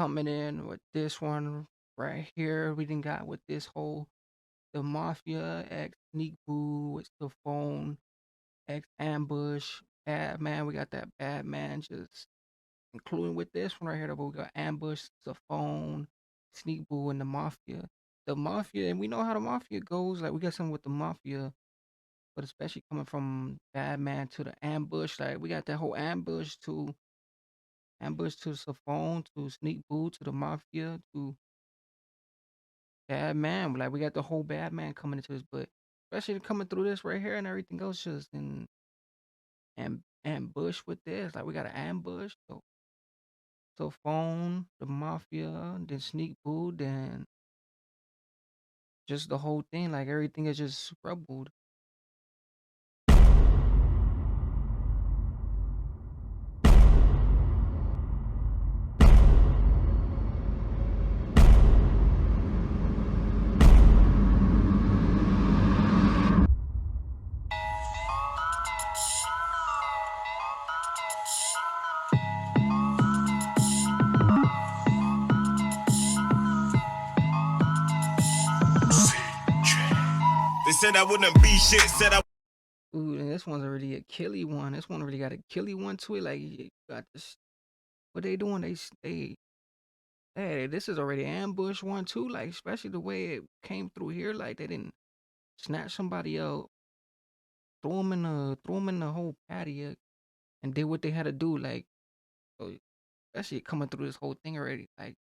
coming in with this one right here. We didn't got with this whole the Maffia X Sneakbo with Safone X Ambush Bad Man. We got that Bad Man just including with this one right here. But we got Ambush, Safone, Sneakbo, and the Maffia. The Maffia, and we know how the Maffia goes. Like we got something with the Maffia, but especially coming from Bad Man to the Ambush. Like we got that whole Ambush to Safone to Sneakbo to the Maffia to Bad Man. Like we got the whole Bad Man coming into this, but especially coming through this right here and everything else just in ambush with this. Like we got an ambush. So phone, the Maffia, then Sneakbo, then just the whole thing. Like everything is just scrabbled. They said I wouldn't be shit, said I. Ooh, and this one's already a killy one. This one already got a killy one to it. Like you got this. What they doing? Hey, this is already ambush one too. Like especially the way it came through here. Like they didn't snatch somebody out, throw them in the whole patio, and did what they had to do. Like so, especially coming through this whole thing already. Like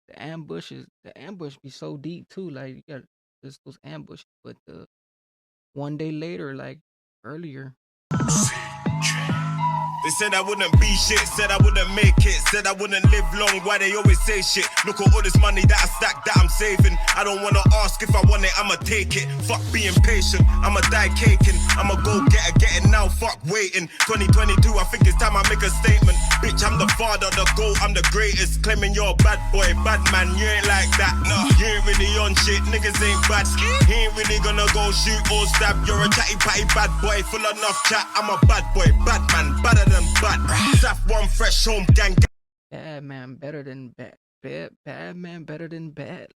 the ambush be so deep too. Like you got just those ambushes, but the one day later, like earlier. They said I wouldn't be shit, said I wouldn't make it, said I wouldn't live long, why they always say shit. Look at all this money that I stacked that I'm saving. I don't wanna ask if I want it, I'ma take it. Fuck being patient, I'ma die caking. I'ma go get it now, fuck waiting. 2022, I think it's time I make a statement. Bitch, I'm the father, the GOAT, I'm the greatest. Claiming you're a bad boy, bad man, you ain't like that. No, you ain't really on shit, niggas ain't bad. He ain't really gonna go shoot or stab. You're a chatty patty bad boy, full enough chat. I'm a bad boy, bad man, better than bad. Saf one fresh home gang. Bad man better than bad. Bad man better than bad.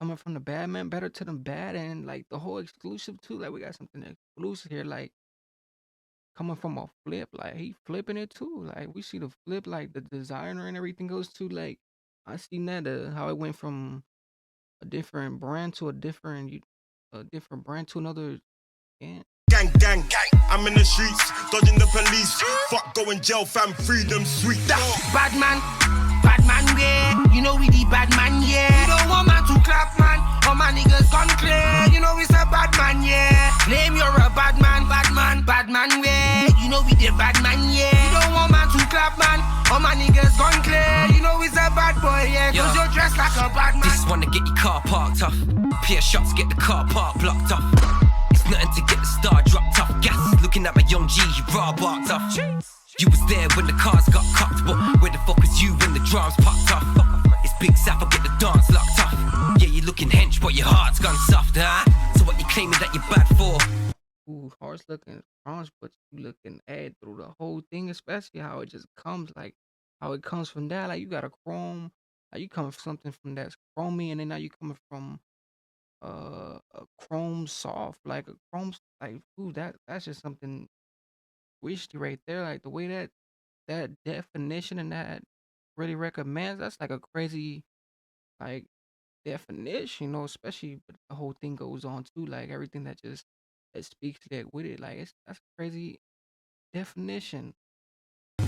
Coming from the bad man better to the bad, and like the whole exclusive too. Like we got something exclusive here. Like coming from a flip, like he flipping it too. Like we see the flip, like the designer and everything goes to. Like I seen that how it went from a different brand to a different brand to another. Yeah. Gang, I'm in the streets, dodging the police. Fuck going jail, fam, freedom sweet. Bad man, yeah. You know we the bad man, yeah. You don't want man to clap, man. All my niggas gone clear. You know it's a bad man, yeah. Claim you're a bad man, yeah. You know we the bad man, yeah. You don't want man to clap, man. All my niggas gone clear. You know it's a bad boy, yeah. Cause you're dressed like a bad man. This one to get your car parked off. Peer shots get the car park blocked off. Nothing to get the star dropped off. Gas looking at my young G, he raw barked off. You was there when the cars got cocked, but where the fuck was you when the drums popped off? It's Big Saf, I get the dance locked off. Yeah, you looking hench, but your heart's gone soft, huh? So what you claiming that you're bad for? Ooh, heart's looking strong, but you looking at through the whole thing, especially how it just comes, like how it comes from that. Like you got a chrome, like you coming from something from that's chromey, and then now you coming from a chrome soft, like a chrome, like ooh, that's just something wishy right there. Like the way that definition and that really recommends, that's like a crazy like definition, you know, especially but the whole thing goes on too, like everything that speaks to that with it, like that's a crazy definition.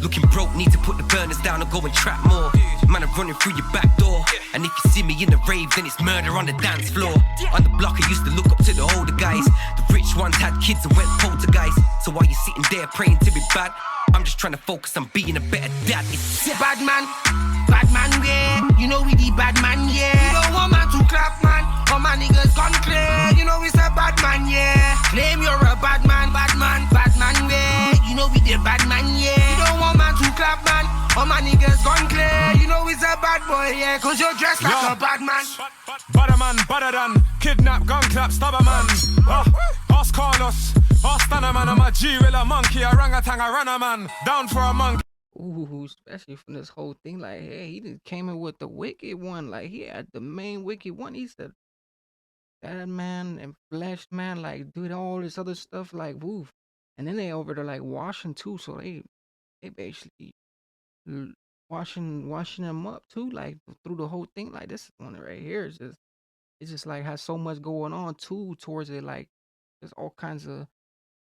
Looking broke, need to put the burners down and go and trap more. Man, I'm running through your back door. And if you see me in the rave, then it's murder on the dance floor. On the block, I used to look up to the older guys. The rich ones had kids and went poltergeist. So while you're sitting there praying to be bad, I'm just trying to focus on being a better dad. It's bad man, yeah. You know we the bad man, yeah. You don't want man to clap, man. All my niggas gone clear. You know it's a bad man, yeah. Claim you're a bad man, yeah. You know we the bad man, yeah. You don't want man to clap, man. All my niggas gone clear. You know it's a bad boy, yeah. Cause you're dressed like a bad man. Badder man, badder than kidnap, gun clap, stab a man. Ask Carlos, ask Stunner man. I'm a G with a monkey, a orangutan, a runner man. Down for a monkey. Ooh, especially from this whole thing, like, hey, he just came in with the wicked one. Like he had the main wicked one. He said that man and flesh man, like doing all this other stuff, like woof. And then they over there like washing too, so they basically l- washing them up too, like through the whole thing. Like this one right here is just it's just like has so much going on too towards it. Like there's all kinds of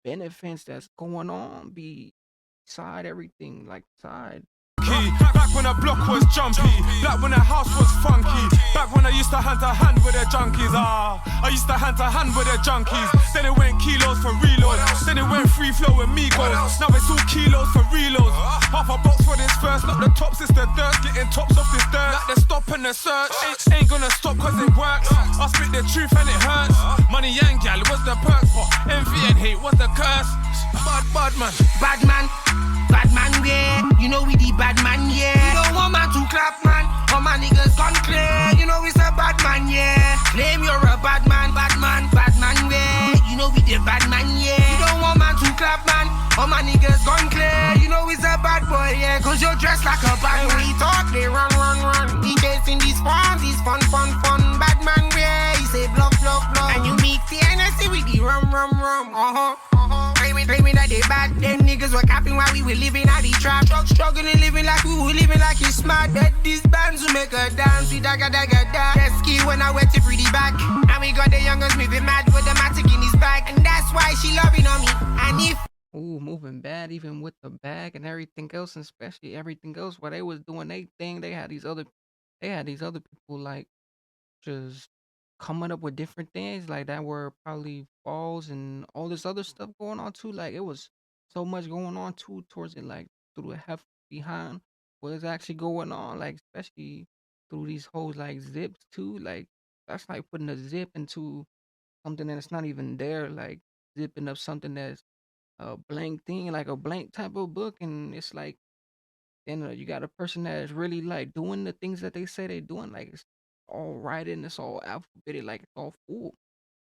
benefits that's going on beside everything, like side. Key. Back when a block was jumpy, back when a house was funky, back when I used to hand to hand with the junkies. I used to hand to hand with the junkies. Then it went kilos for reloads, then it went free flow with Migos. Now it's all kilos for reloads. Half a box for this first, not the tops, it's the dirt. Getting tops off this dirt, like the stop and the search. Ain't gonna stop cause it works. I spit the truth and it hurts. Money and gal was the perks, but envy and hate was the curse. Bad man. Bad man, yeah. You know we the bad man, yeah. You don't want man to clap, man. All my niggas gone clear. You know it's a bad man, yeah. Claim you're a bad man, yeah. You know we the bad man, yeah. You don't want man to clap, man. All my niggas gone clear. You know it's a bad boy, yeah. Cause you're dressed like a bad man. We talk, they run. He chasing these fun. Bad man, yeah. He say bluff. And you mix the NSC with the rum. Claiming that they bad. Them niggas were capping while we were living at the trap. Struggling, living like we were living like it's smart. Bet these bands will make a dance. We dagga. That's key when I went to free the back. And we got the youngers moving mad with the matic in his bag. And that's why she loving on me. And if Ooh, moving bad even with the bag and everything else, and especially everything else while they was doing their thing, they had these other people like just coming up with different things like that were probably falls and all this other stuff going on too. Like it was so much going on too towards it, like through the heft behind what is actually going on, like especially through these whole like zips too. Like that's like putting a zip into something that's not even there, like zipping up something that's a blank thing, like a blank type of book, and it's like then you got a person that is really like doing the things that they say they're doing, like it's all writing, it's all alphabetic, like it's all full,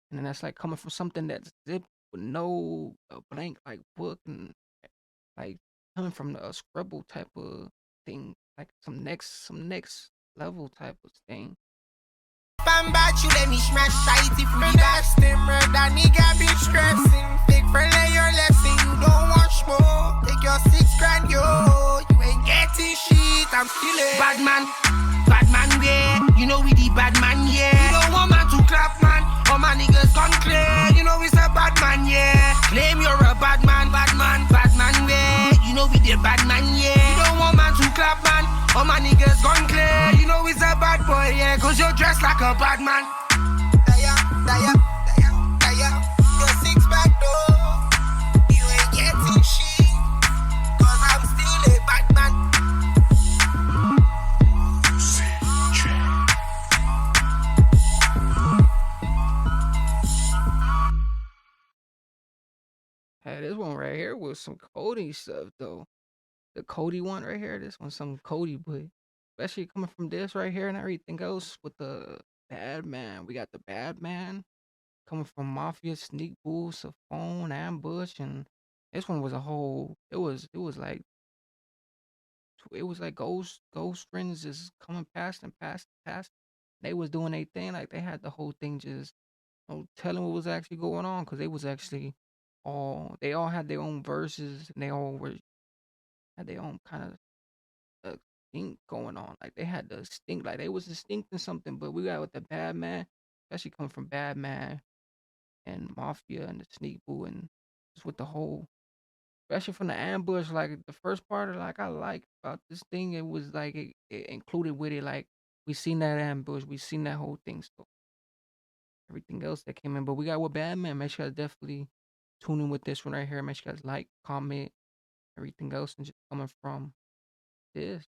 and then that's like coming from something that's zipped with no blank like book and like coming from a scribble type of thing, like some next level type of thing. I'm bad, you let me smash tight if we back stimmer. That nigga be stressing. Big friendly, your lesson, you don't want more. Take your 6 grand, yo. You ain't getting shit, I'm still a bad man, yeah. You know we the bad man, yeah. You don't want man to clap, man. All my niggas gone clear. You know it's a bad man, yeah. Claim you're a bad man, yeah. You know we the bad man, yeah. You don't want man to clap, man. All my niggas gone clear. You know it's a bad boy, yeah. Cause you're dressed like a bad man. Daya. Your 6 pack though. You ain't getting shit. Cause I'm still a bad man. Hey, this one right here was some Cody stuff though. The Cody one right here, this one's some Cody, but especially coming from this right here and everything else with the bad man. We got the bad man coming from Maffia, Sneakbo, Safone, Ambush, and this one was a whole. It was like ghost friends just coming past and past. They was doing their thing, like they had the whole thing just telling what was actually going on because they was actually they all had their own verses and they all had their own kind of thing going on. Like they had the stink, like they was distinct in something. But we got with the bad man, especially coming from bad man and mafia and the sneak boo and just with the whole, especially from the ambush. Like the first part, of like I like about this thing, it was like it included with it. Like we seen that ambush, we seen that whole thing. So everything else that came in, but we got with Batman. Make sure you guys definitely tune in with this one right here. Make sure you guys like, comment, everything else, and just coming from this.